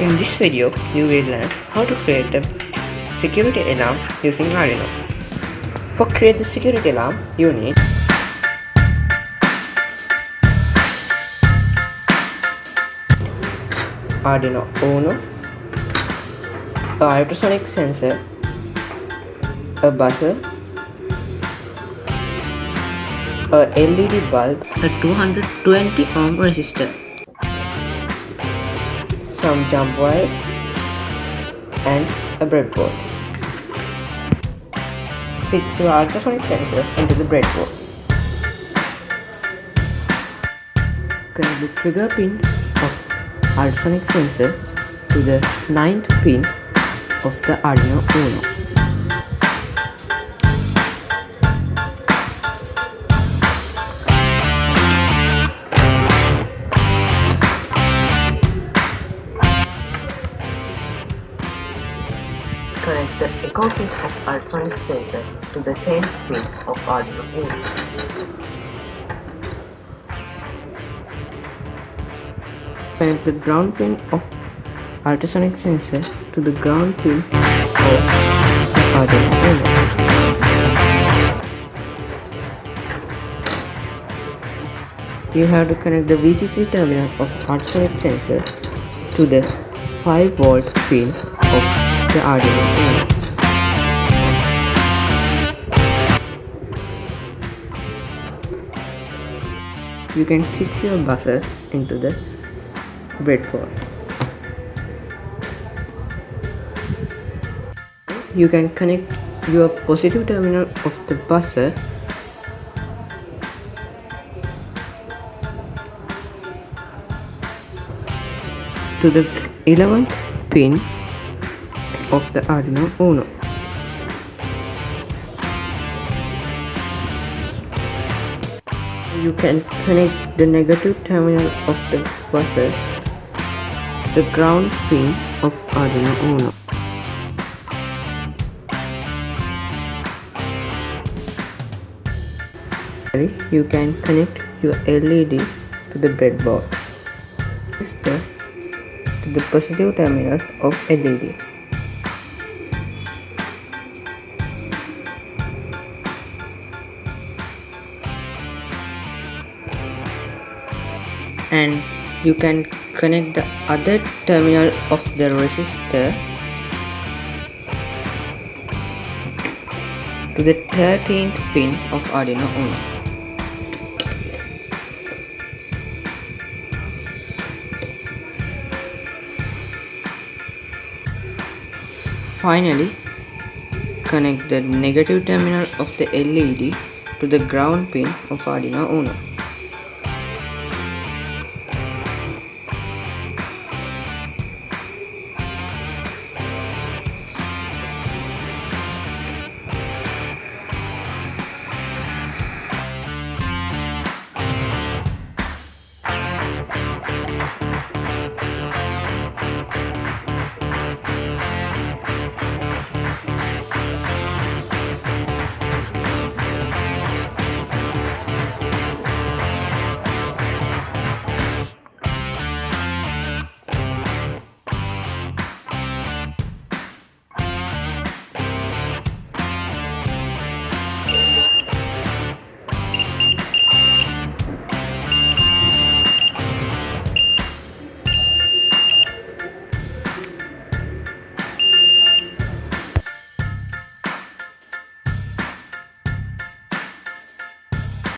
In this video, you will learn how to create a security alarm using Arduino. For create the security alarm, you need Arduino Uno, a ultrasonic sensor, a buzzer, a LED bulb, a 220 ohm resistor, some jump wires, and a breadboard. Fix your ultrasonic sensor into the breadboard. Connect the trigger pin of ultrasonic sensor to the 9th pin of the Arduino Uno. Connect the echo pin of ultrasonic sensor to the 10th pin of Arduino Uno. Connect the ground pin of ultrasonic sensor to the ground pin of the Arduino Uno. You have to connect the VCC terminal of ultrasonic sensor to the 5-volt pin of the Arduino Uno. You can fix your buzzer into the breadboard. You can connect your positive terminal of the buzzer to the 11th pin of the Arduino Uno. You can connect the negative terminal of the buzzer to the ground pin of Arduino Uno. You can connect your LED to the breadboard. To the positive terminal of LED. And you can connect the other terminal of the resistor to the 13th pin of Arduino Uno. Finally, connect the negative terminal of the LED to the ground pin of Arduino Uno.